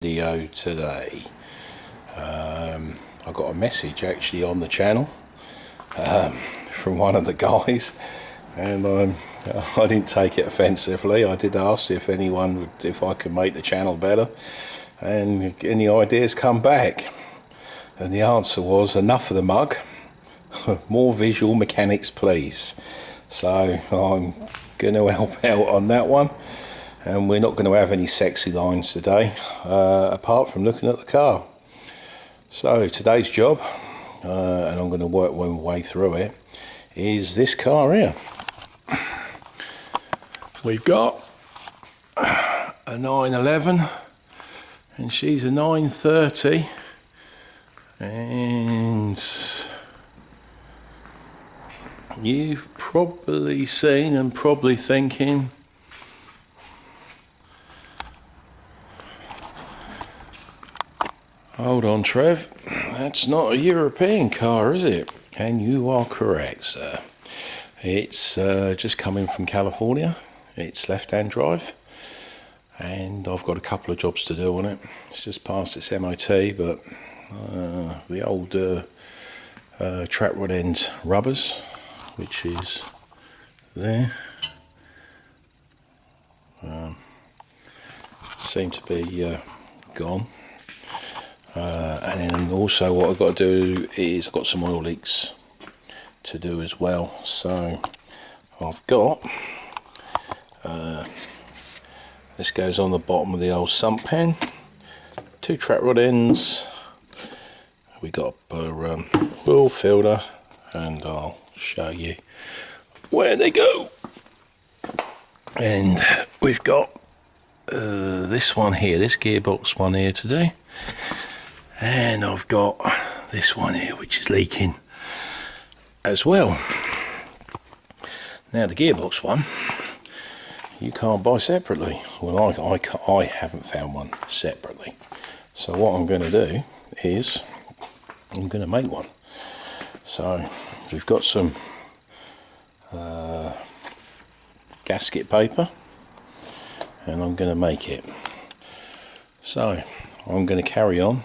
Video today. I got a message actually on the channel from one of the guys, and I didn't take it offensively. I did ask if I could make the channel better, and any ideas come back, and the answer was enough of the mug, more visual mechanics please. So I'm going to help out on that one. And we're not going to have any sexy lines today, apart from looking at the car. So today's job, and I'm going to work my way through it, is this car here. We've got a 911 and she's a 930, and you've probably seen and probably thinking, hold on Trev, that's not a European car, is it? And you are correct, sir. It's just coming from California. It's left-hand drive, and I've got a couple of jobs to do on it. It's just passed its MOT, but the old track rod end rubbers, which is there, seem to be gone. And then also what I've got to do is I've got some oil leaks to do as well. So I've got this goes on the bottom of the old sump pan, two track rod ends, we got a oil filter, and I'll show you where they go. And we've got this one here, this gearbox one here to do. And I've got this one here which is leaking as well. Now the gearbox one you can't buy separately. Well, I haven't found one separately. So what I'm going to do is I'm going to make one. So we've got some gasket paper, and I'm going to make it. So I'm going to carry on.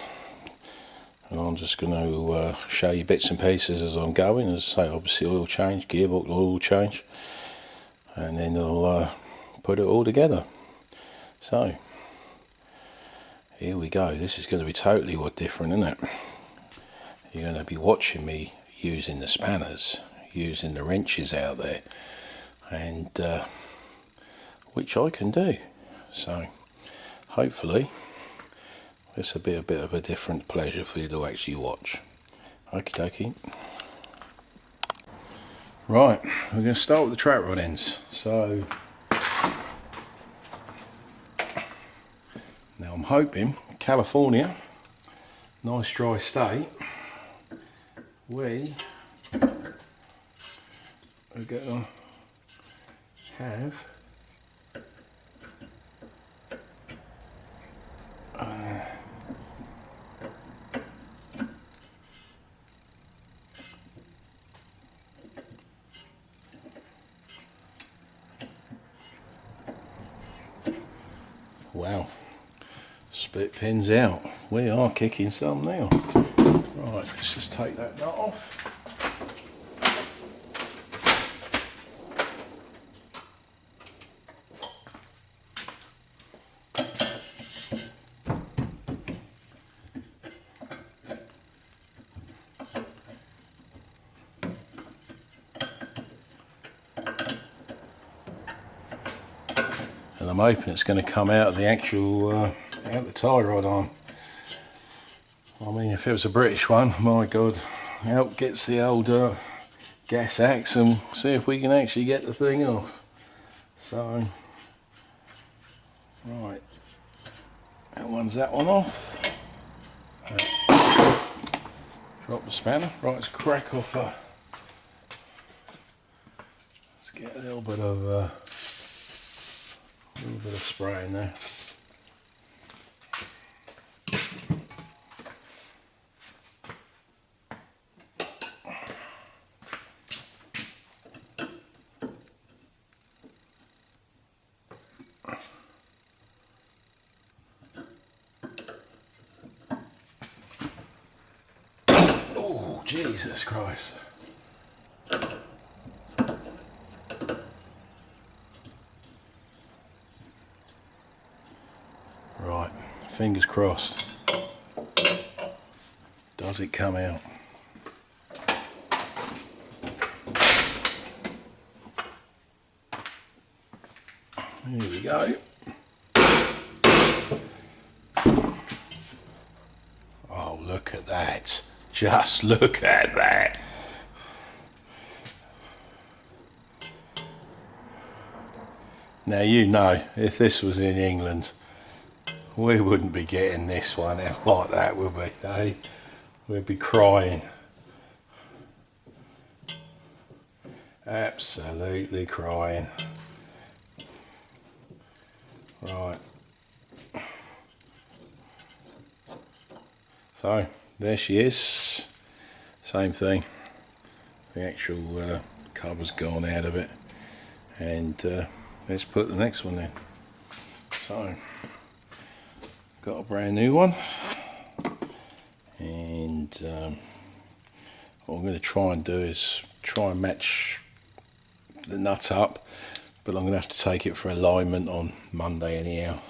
And I'm just going to show you bits and pieces as I'm going. As I say, obviously oil change, gearbox oil change, and then I'll put it all together. So here we go. This is going to be totally different, isn't it? You're going to be watching me using the spanners, using the wrenches out there, and which I can do. So hopefully this will be a bit of a different pleasure for you to actually watch. Okie dokie. Right, we're going to start with the track rod ends. So now I'm hoping California, nice dry state, we are going to have wow, split pins out. We are kicking some now. Right, let's just take that nut off. And I'm hoping it's going to come out of the actual out the tie rod arm. I mean, if it was a British one, my God, out gets the old gas axe and see if we can actually get the thing off. So, right, that one's that one off. Drop the spanner. Right, let's crack off. Let's get a little bit of spray in there. Jesus Christ. Right, fingers crossed. Does it come out? Here we go. Oh, look at that. Just look at that. Now, you know, if this was in England, we wouldn't be getting this one out like that, would we? Eh? We'd be crying. Absolutely crying. Right. So, there she is. Same thing. The actual cover's gone out of it. And let's put the next one in. So, got a brand new one. And what I'm going to try and do is try and match the nut up, but I'm going to have to take it for alignment on Monday anyhow.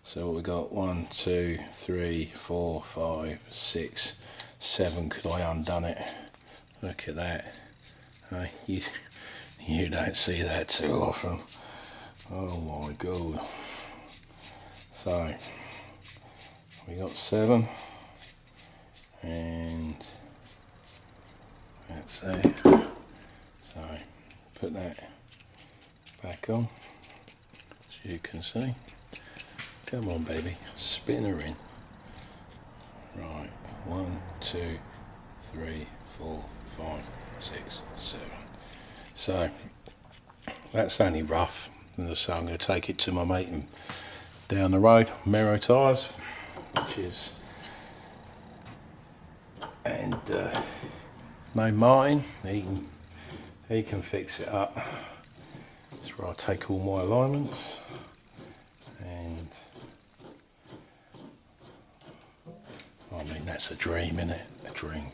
So we got 1, 2, 3, 4, 5, 6, 7. Could I undone it? Look at that. You don't see that too often. Oh my god. So we got 7, and that's there. So put that back on, as you can see. Come on, baby, spin her in. Right, 1, 2, 3, 4, 5, 6, 7. So that's only rough. So I'm going to take it to my mate and down the road, Mero Tyres, which is, and no Martin, he can fix it up. That's where I take all my alignments, and I mean, that's a dream, isn't it? A dream.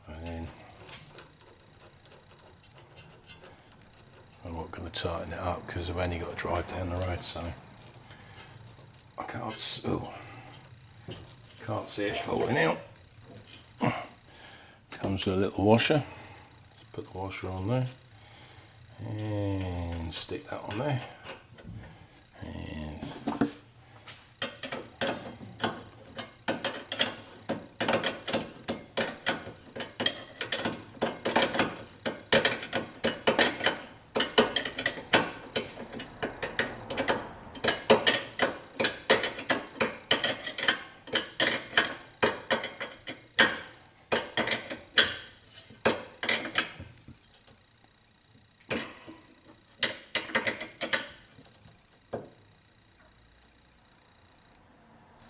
And then I'm not going to tighten it up because I've only got to drive down the road, so I can't see it falling out. Comes with a little washer. Let's put the washer on there and stick that on there. And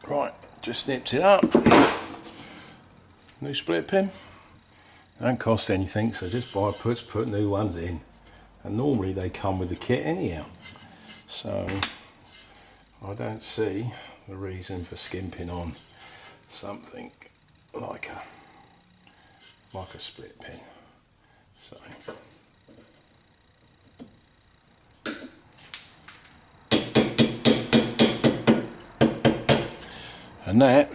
right, just snipped it up. New split pin. Don't cost anything, so just buy put new ones in. And normally they come with the kit anyhow. So I don't see the reason for skimping on something like a split pin. So and that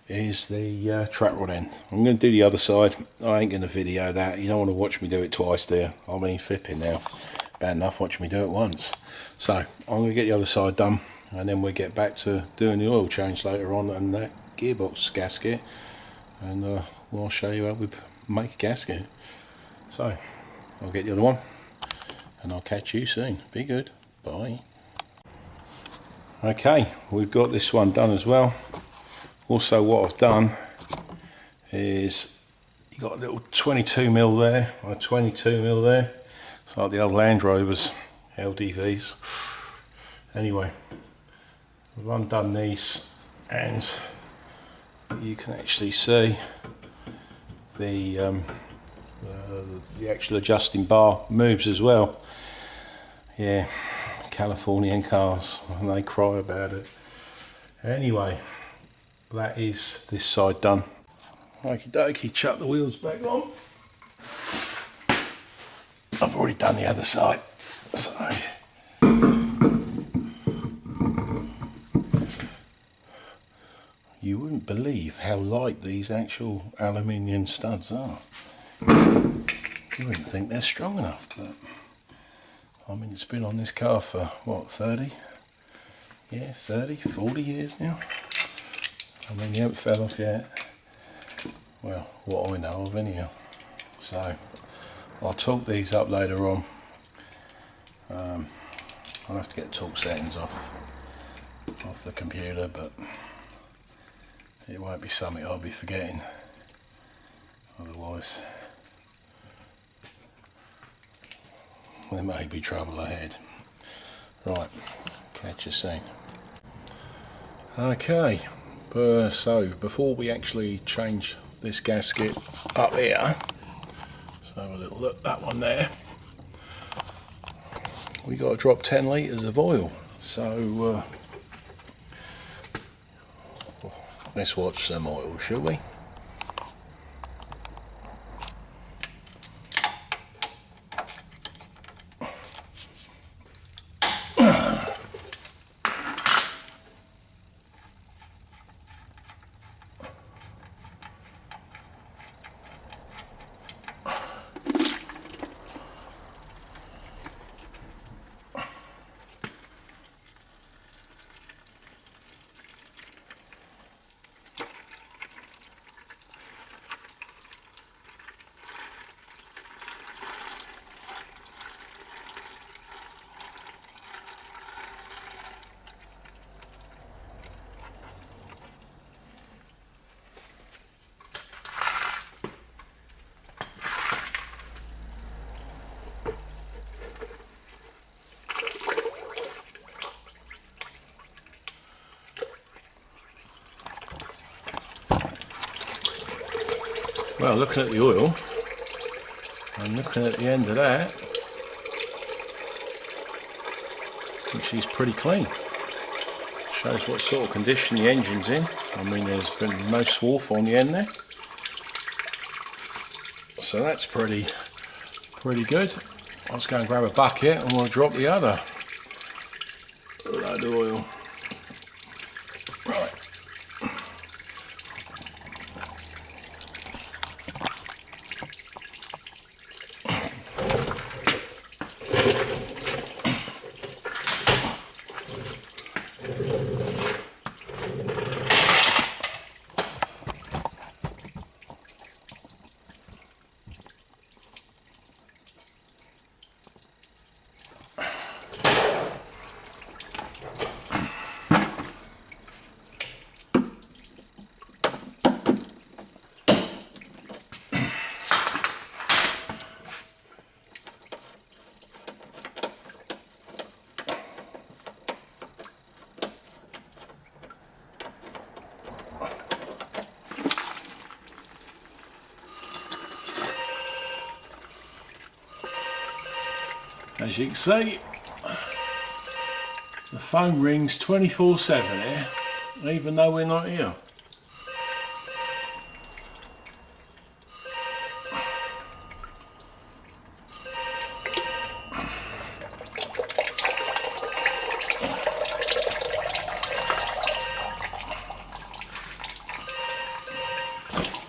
is the track rod end. I'm going to do the other side. I ain't going to video that. You don't want to watch me do it twice, do you? I mean, flipping now. Bad enough watch me do it once. So I'm going to get the other side done, and then we'll get back to doing the oil change later on and that gearbox gasket, and I'll show you how we make a gasket. So I'll get the other one, and I'll catch you soon. Be good. Bye. Okay, we've got this one done as well. Also, what I've done is you got a little 22mm there, or 22mm there. It's like the old Land Rovers, LDVs. Anyway, I've undone these, and you can actually see the actual adjusting bar moves as well. Yeah, Californian cars, and they cry about it. Anyway, that is this side done. Okie dokie, chuck the wheels back on. I've already done the other side, so you wouldn't believe how light these actual aluminium studs are. You wouldn't think they're strong enough, but I mean, it's been on this car for what, 30? Yeah, 30, 40 years now. I mean, they haven't fell off yet. Well, what I know of anyhow. So I'll torque these up later on. I'll have to get the torque settings off the computer, but it won't be something I'll be forgetting. Otherwise, there may be trouble ahead. Right, catch you soon. Okay, so before we actually change this gasket up here, let's have a little look, that one there, we got to drop 10 litres of oil. So let's watch some oil, shall we? Well, looking at the oil and looking at the end of that, I think she's pretty clean. Shows what sort of condition the engine's in. I mean, there's been no swarf on the end there, so that's pretty good. Let's go and grab a bucket and we'll drop the other load of oil. Right. As you can see, the phone rings 24/7 here, even though we're not here.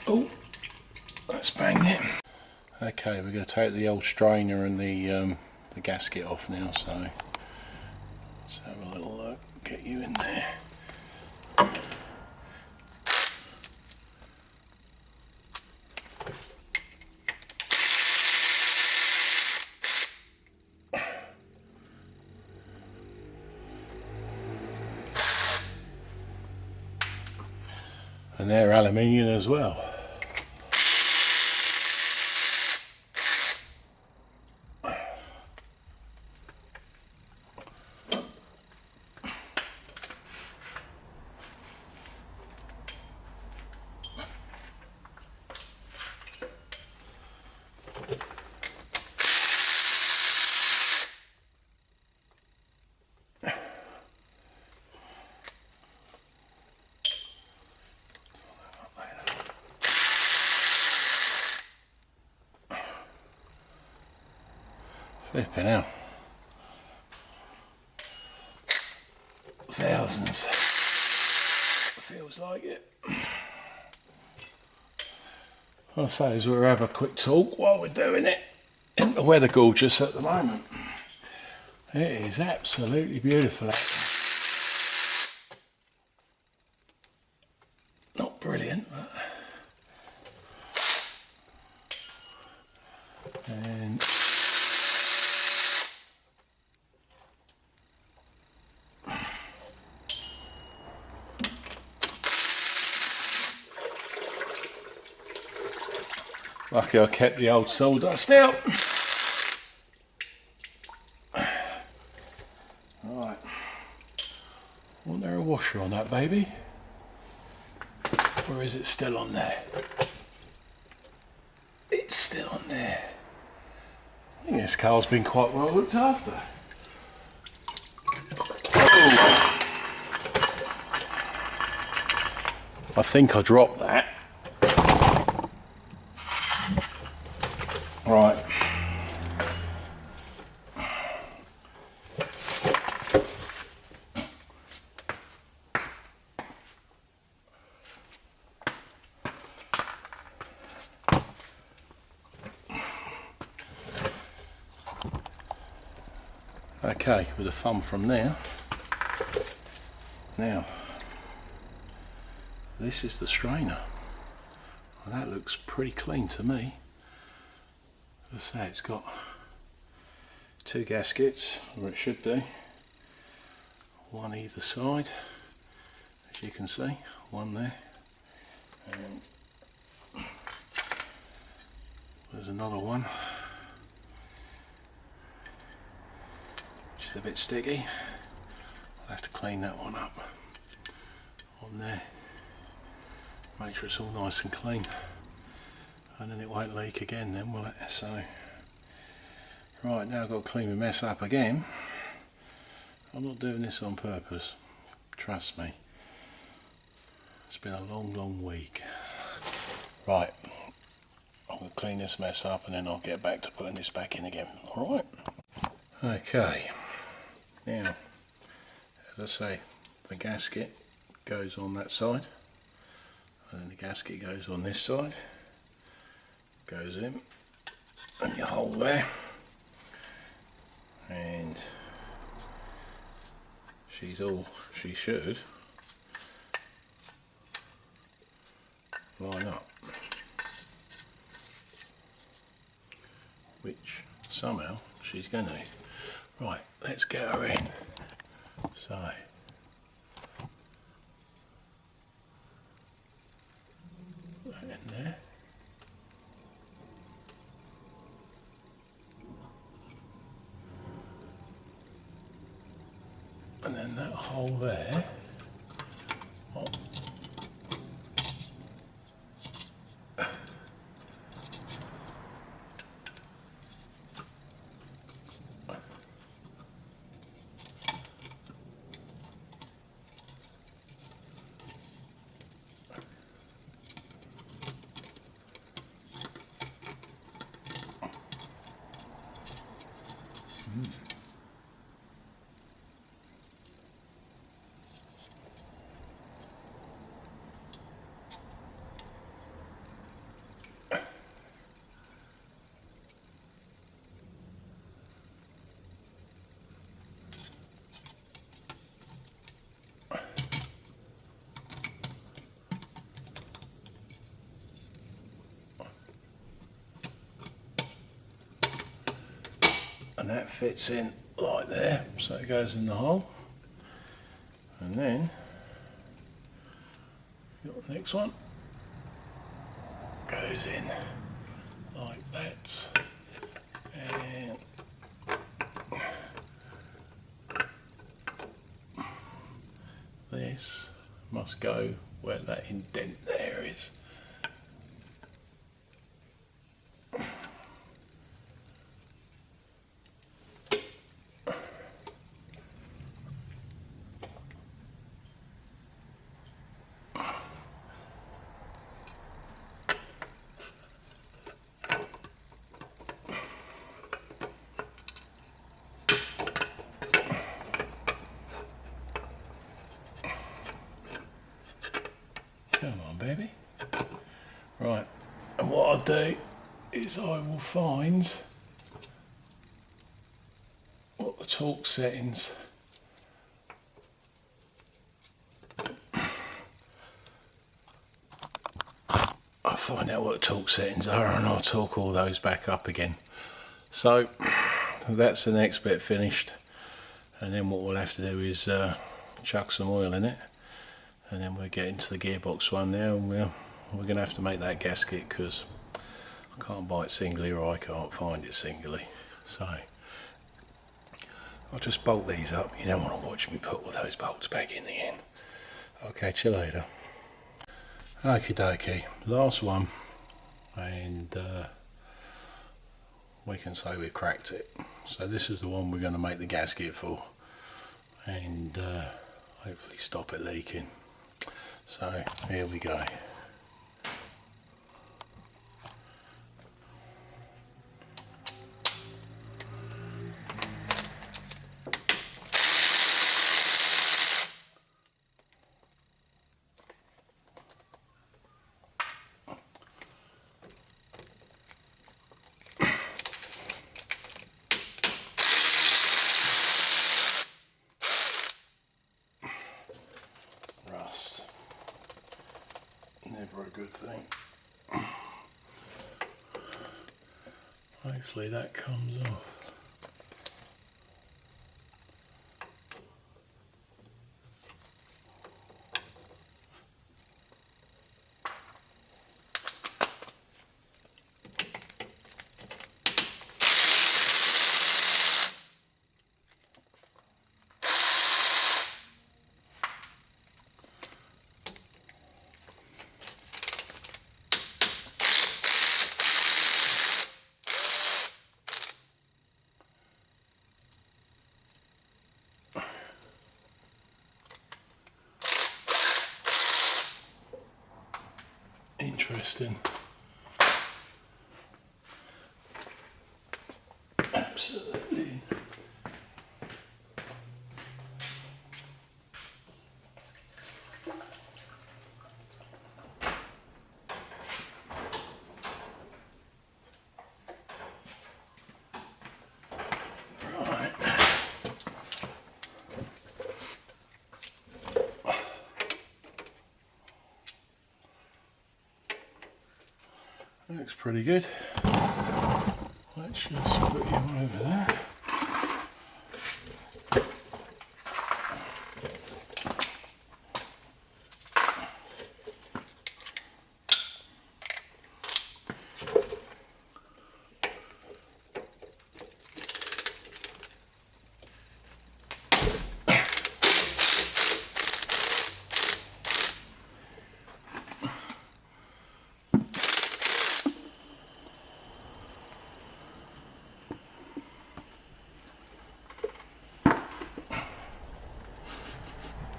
Oh, that's banged it. Okay, we're going to take the old strainer and the gasket off now, so let's have a little look, get you in there. And they're aluminium as well. Flipping hell. Thousands. Feels like it. I suppose we'll have a quick talk while we're doing it. Isn't the weather gorgeous at the moment? It is absolutely beautiful out there. Not brilliant, but... And... lucky I kept the old sawdust out. Right. Wasn't there a washer on that baby? Or is it still on there? It's still on there. I think this car's been quite well looked after. Oh. I think I dropped that. Right. Okay, with a thumb from there. Now, this is the strainer. Well, that looks pretty clean to me. As I say, it's got 2 gaskets, or it should do. One either side, as you can see. One there. And there's another one. Which is a bit sticky. I'll have to clean that one up. On there. Make sure it's all nice and clean. And then it won't leak again then, will it? So, right, now I've got to clean the mess up again. I'm not doing this on purpose, trust me. It's been a long week. Right, I'm going to clean this mess up and then I'll get back to putting this back in again, alright? Okay, now, as I say, the gasket goes on that side, and then the gasket goes on this side. Goes in and you hold there, and she should line up, which somehow she's going to. Right, let's get her in. So that in there. And then that hole there, oh. And that fits in like there, so it goes in the hole, and then the next one goes in like that, and this must go where that indent there is. do is I will find what the torque settings I'll find out what the torque settings are and I'll torque all those back up again. So that's the next bit finished, and then what we'll have to do is chuck some oil in it, and then we'll get into the gearbox one now, and we're going to have to make that gasket because I can't buy it singly, or I can't find it singly. So I'll just bolt these up. You don't want to watch me put all those bolts back in the end. I'll catch you later. Okie dokie, last one, and we can say we cracked it. So this is the one we're going to make the gasket for, and hopefully stop it leaking. So here we go. Never a good thing. Hopefully that comes off. Interesting. Absolutely. Right. Looks pretty good. Let's just put you over there.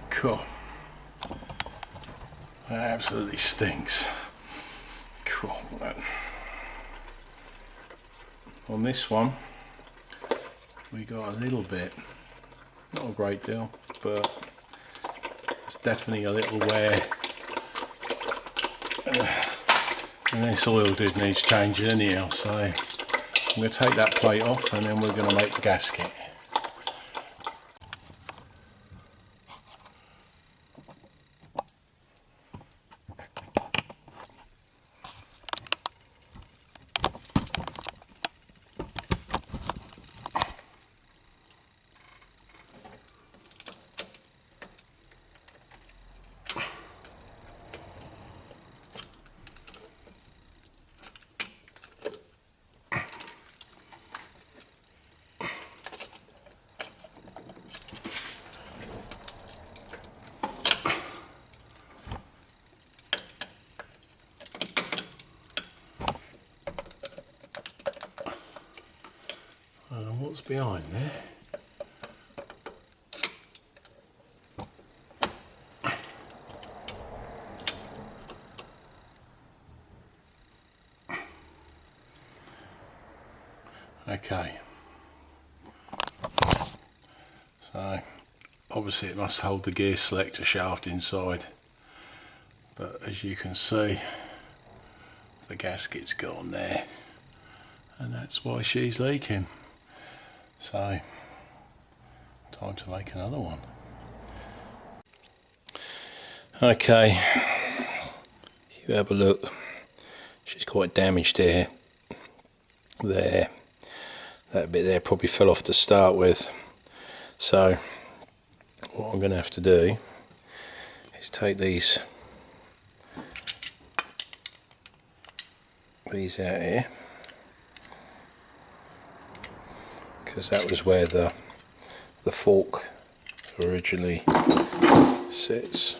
Cool. That absolutely stinks. Cool. On this one, we got a little bit, not a great deal, but it's definitely a little wear. And this oil did need changing anyhow, so I'm going to take that plate off and then we're going to make the gasket. What's behind there? Okay, so obviously it must hold the gear selector shaft inside, but as you can see the gasket's gone there, and that's why she's leaking. So time to make another one. Okay, you have a look. She's quite damaged here. There, that bit there probably fell off to start with. So what I'm going to have to do is take these out here, because that was where the fork originally sits.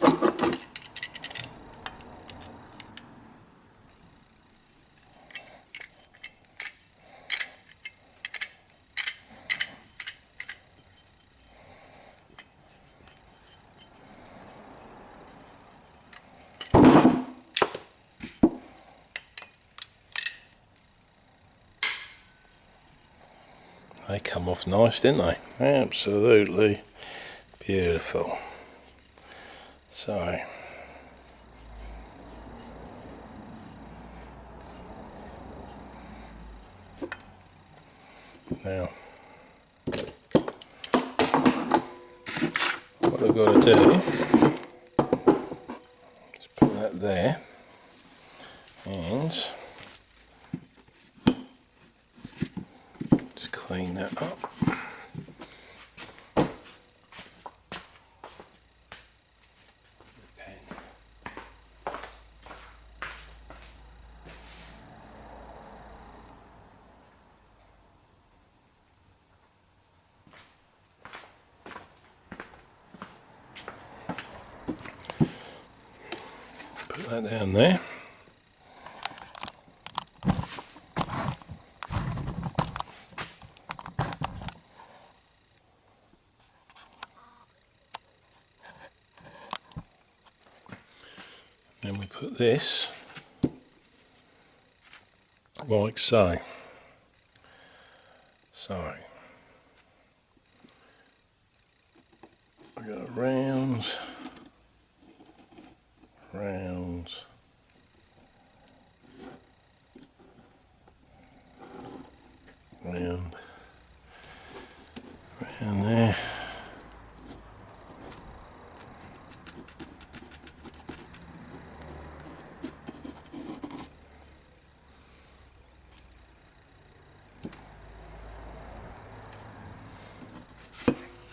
They come off nice, didn't they? Absolutely beautiful. So now what I've got to do is put that there and just clean that up. Put that down there. Then we put this like so. So we go round, round, round, round there.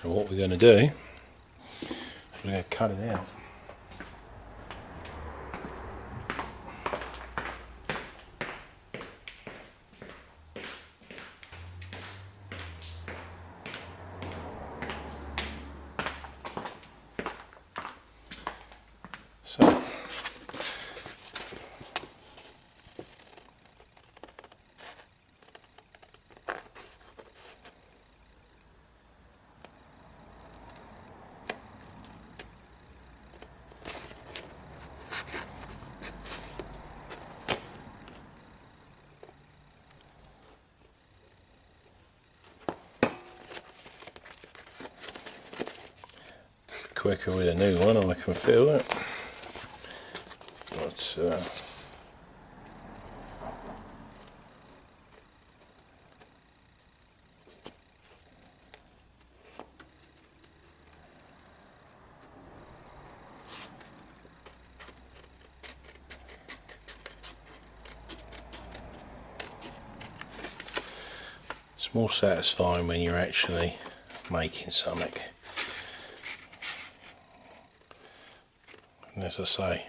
And what we're going to do is we're going to cut it out. So quicker with a new one, I can feel it. But it's more satisfying when you're actually making something. And as I say,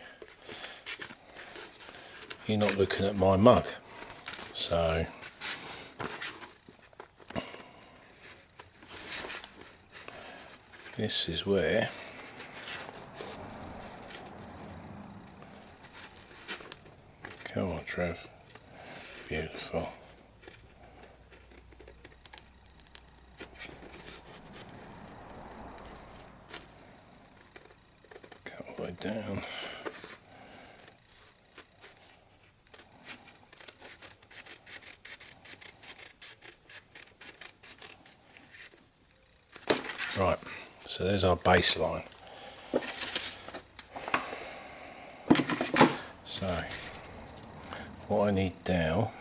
you're not looking at my mug, so this is where come on, Trev, beautiful. Cut all the way down. Right, so there's our baseline. So what I need now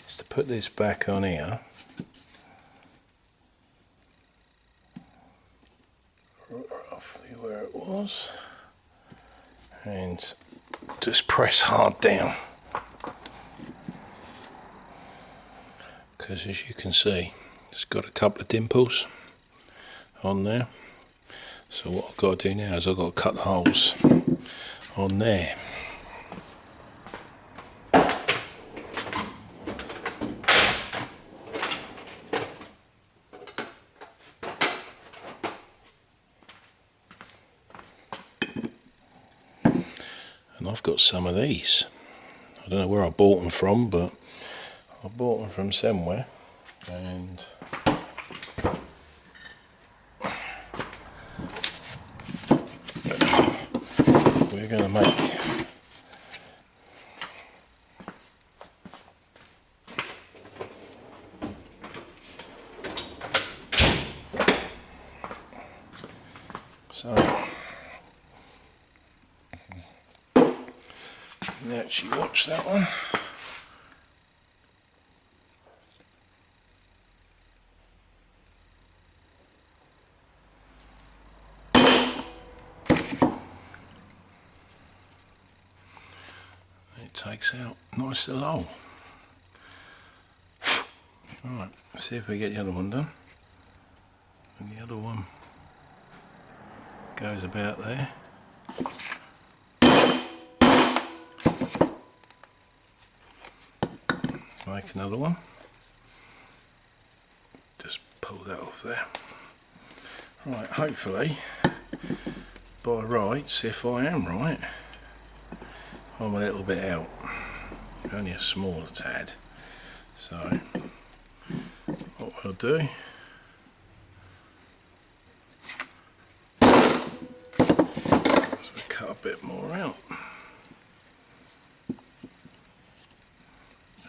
is to put this back on here, roughly where it was, and just press hard down, because as you can see it's got a couple of dimples on there. So what I've got to do now is I've got to cut the holes on there. And I've got some of these. I don't know where I bought them from, but I bought them from somewhere, and we're going to make actually watch that one. It takes out a nice little hole. Alright, let's see if we get the other one done. And the other one goes about there. Make another one. Just pull that off there. Right, hopefully, by rights, if I am right, I'm a little bit out. Only a small tad. So, what we'll do is we'll cut a bit more out.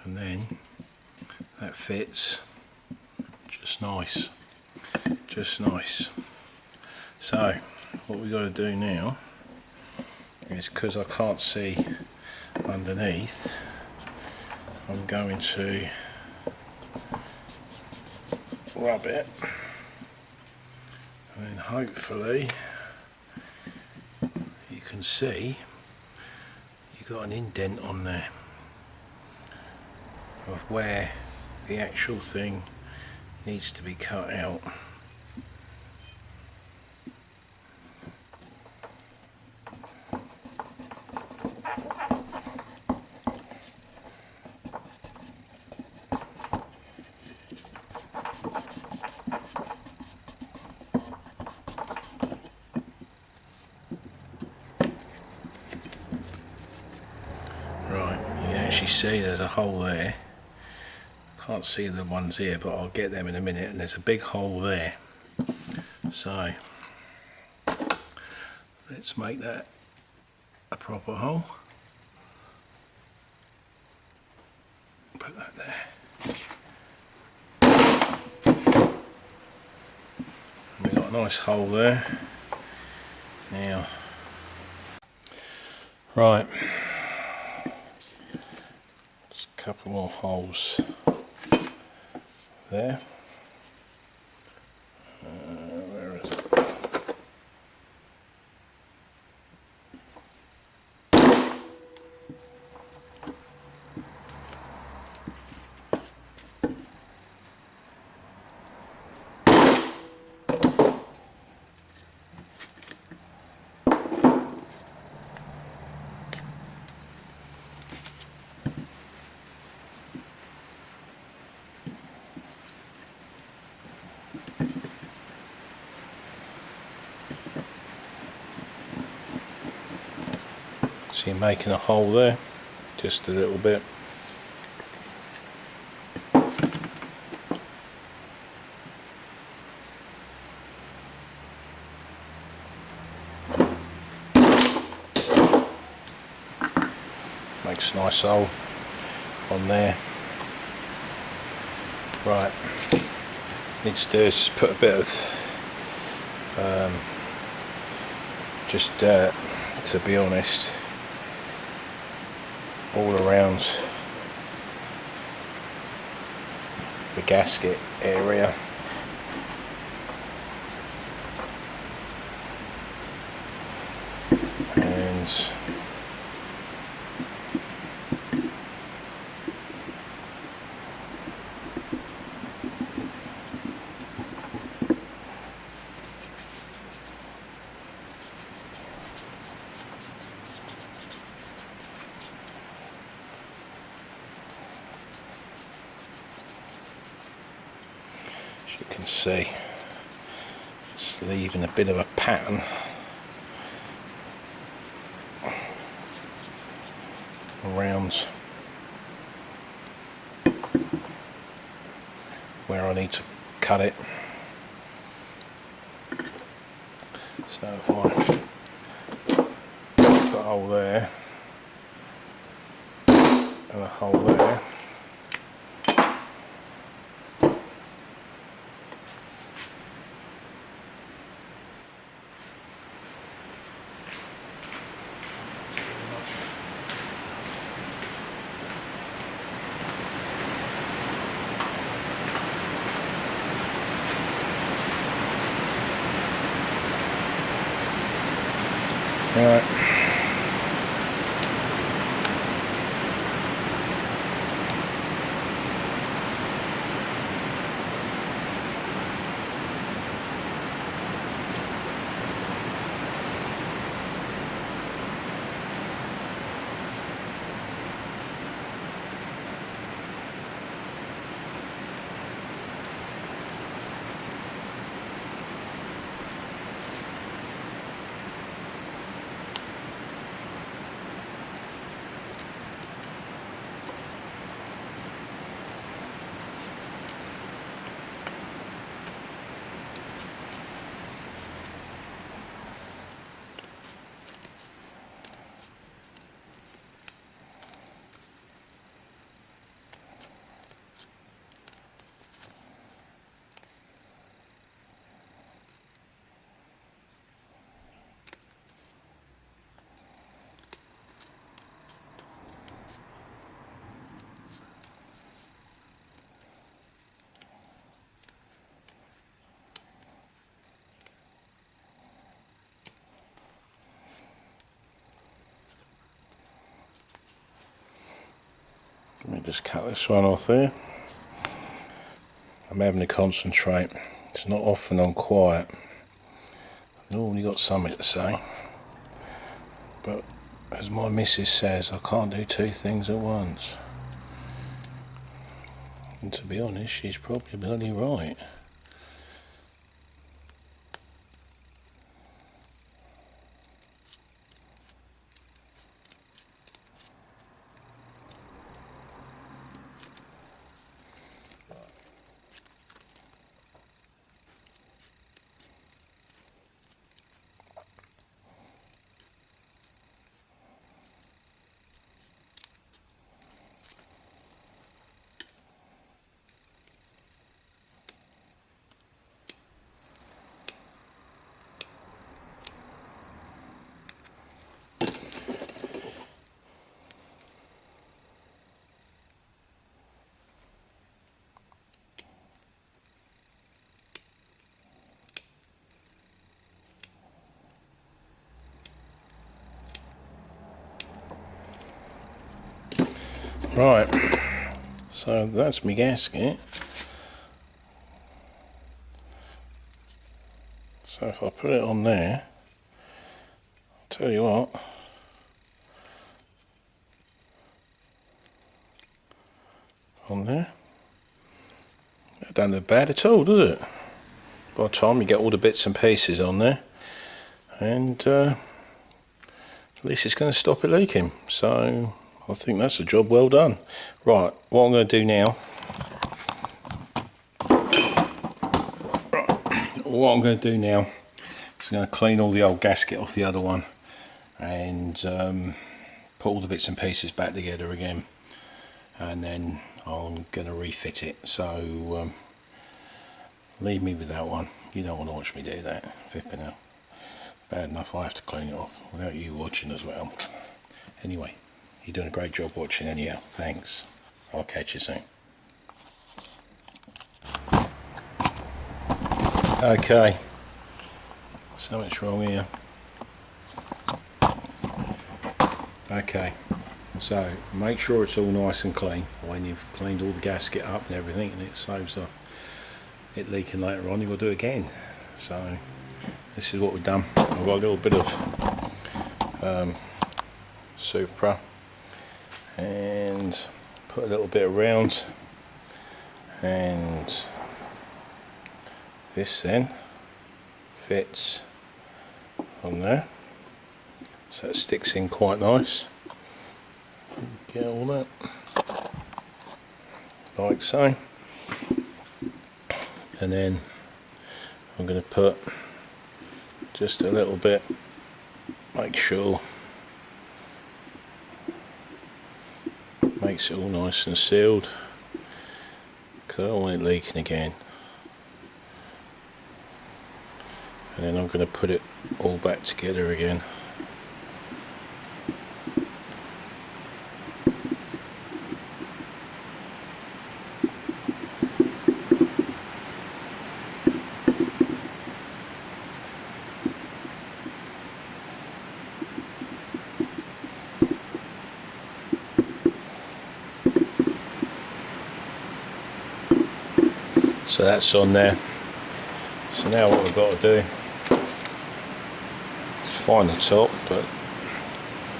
And then that fits just nice, just nice. So what we've got to do now is, because I can't see underneath, I'm going to rub it, and then hopefully you can see you've got an indent on there of where the actual thing needs to be cut out. Right, you can actually see there's a hole there. Can't see the ones here, but I'll get them in a minute, and there's a big hole there. So let's make that a proper hole. Put that there. We've got a nice hole there. Now, right, just a couple more holes there. Where is it? So you're making a hole there, just a little bit. Makes a nice hole on there. Right, need to do is just put a bit of to be honest, all around the gasket area. And as you can see, it's leaving a bit of a pattern around where I need to cut it. So if I put a hole there and a hole there, right. Let me just cut this one off there. I'm having to concentrate. It's not often I'm quiet. I've normally got something to say. But as my missus says, I can't do two things at once. And to be honest, she's probably bloody right. Right, so that's my gasket. So if I put it on there, I'll tell you what, on there, that don't look bad at all, does it? By the time you get all the bits and pieces on there, and at least it's going to stop it leaking. So I think that's a job well done. Right, what I'm going to do now, is I'm going to clean all the old gasket off the other one and put all the bits and pieces back together again, and then I'm going to refit it. So leave me with that one. You don't want to watch me do that. Flipping out. Bad enough I have to clean it off without you watching as well. Anyway, You're doing a great job watching anyhow. Thanks. I'll catch you soon. Okay, something's wrong here. Okay, so make sure it's all nice and clean when you've cleaned all the gasket up and everything, and it saves it leaking later on. You've got to do it again. So this is what we've done. I've got a little bit of Supra and put a little bit around, and this then fits on there, so it sticks in quite nice. Get all that like so, and then I'm going to put just a little bit, make sure, makes it all nice and sealed, because I don't want it leaking again. And then I'm going to put it all back together again. So that's on there. So now what we've got to do is find the top, but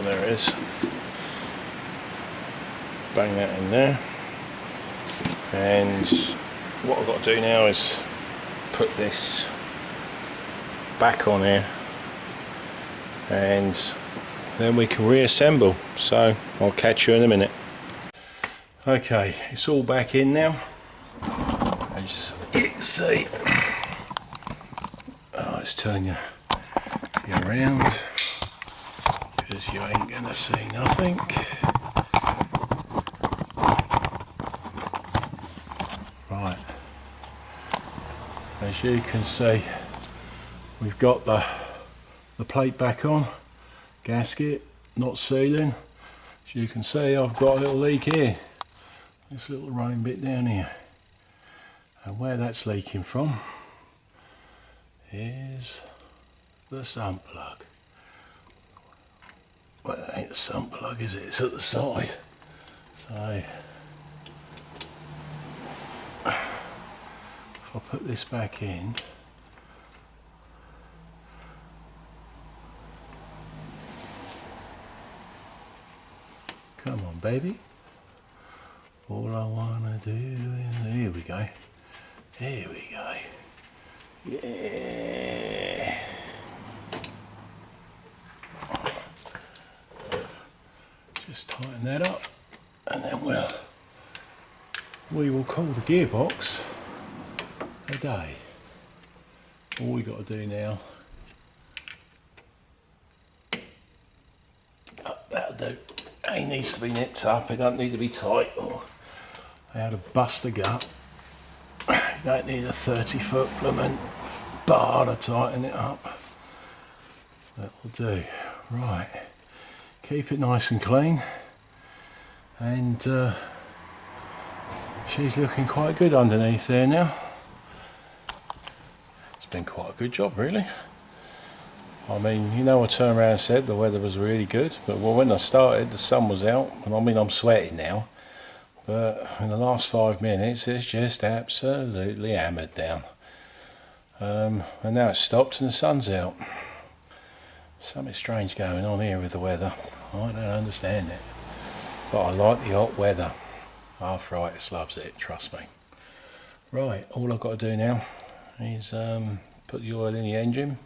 there it is. Bang that in there. And what I've got to do now is put this back on here, and then we can reassemble. So I'll catch you in a minute. Okay, it's all back in now. As you can see, let's turn you around, because you ain't gonna see nothing. Right, as you can see, we've got the plate back on, gasket not sealing. As you can see, I've got a little leak here, this little running bit down here. And where that's leaking from is the sump plug. Well, it ain't the sump plug, is it? It's at the side. So if I put this back in, come on, baby. All I wanna do is, here we go. Here we go. Yeah. Just tighten that up, and then we will call the gearbox a day. All we got to do now, that'll do. It needs to be nipped up. It don't need to be tight, or how to bust a gut. You don't need a 30-foot blooming bar to tighten it up. That'll do. Right, keep it nice and clean, and she's looking quite good underneath there now. It's been quite a good job, really. I mean, you know, I turned around and said the weather was really good, but well, when I started, the sun was out, and I mean, I'm sweating now. But in the last 5 minutes, it's just absolutely hammered down. And now it's stopped and the sun's out. Something strange going on here with the weather. I don't understand it. But I like the hot weather. Arthritis loves it, trust me. Right, all I've got to do now is put the oil in the engine.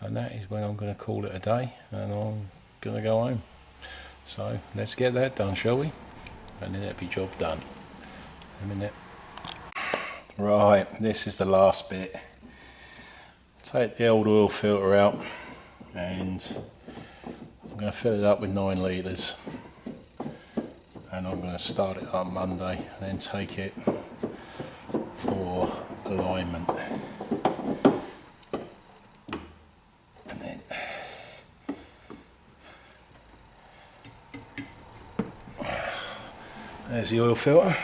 And that is when I'm going to call it a day. And I'm going to go home. So let's get that done, shall we? And then it'll be job done. A minute. Right, this is the last bit. Take the old oil filter out, and I'm going to fill it up with 9 litres, and I'm going to start it up Monday and then take it for alignment. And then There's the oil filter.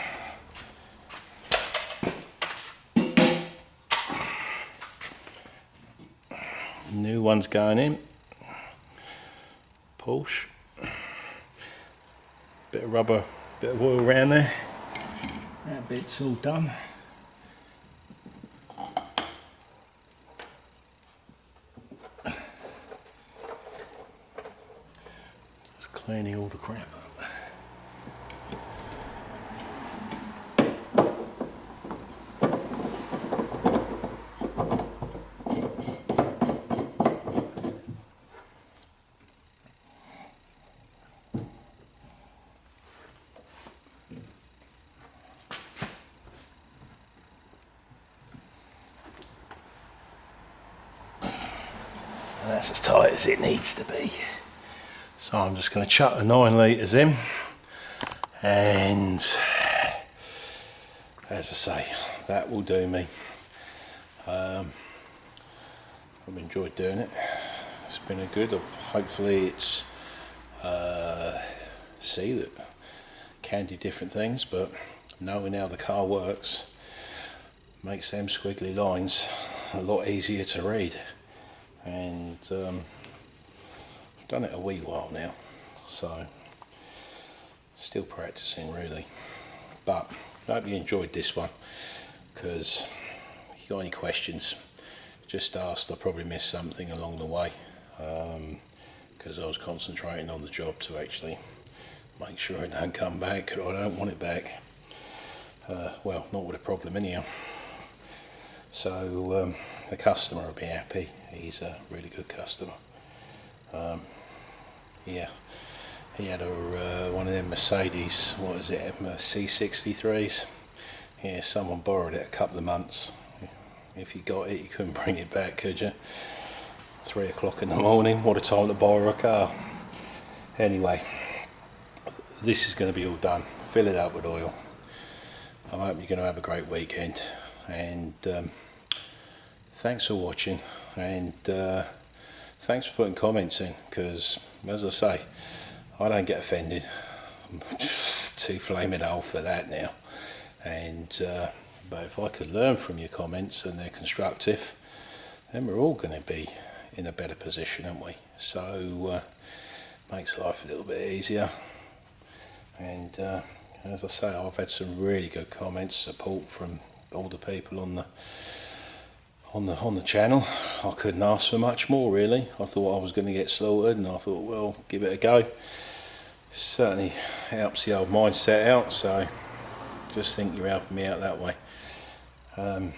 New one's going in. Porsche. Bit of rubber, bit of oil around there. That bit's all done. Just cleaning all the crap up. And that's as tight as it needs to be. So I'm just going to chuck the 9 litres in, and as I say, that will do me. I've enjoyed doing it. It's been a good. Hopefully it's see that can do different things, but knowing how the car works makes them squiggly lines a lot easier to read. And I've done it a wee while now, so still practicing really. But I hope you enjoyed this one, because if you got any questions, just ask. I probably missed something along the way, because I was concentrating on the job to actually make sure it don't come back, or I don't want it back. Well, not with a problem anyhow. So the customer will be happy. He's a really good customer. Yeah, he had one of them Mercedes, what is it, C63s. Yeah, someone borrowed it a couple of months. If you got it, you couldn't bring it back, could you? 3 o'clock in the morning, what a time to borrow a car. Anyway, this is going to be all done. Fill it up with oil. I hope you're going to have a great weekend, and thanks for watching, and thanks for putting comments in, because as I say, I don't get offended. I'm too flaming old for that now. And but if I could learn from your comments and they're constructive, then we're all going to be in a better position, aren't we? So makes life a little bit easier. And as I say, I've had some really good comments, support from all the people on the channel. I couldn't ask for much more really. I thought I was going to get slaughtered, and I thought, well, give it a go. Certainly helps the old mindset out, so just think you're helping me out that way. I'm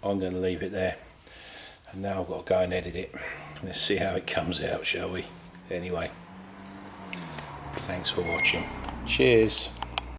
going to leave it there, and now I've got to go and edit it. Let's see how it comes out, shall we? Anyway, thanks for watching. Cheers.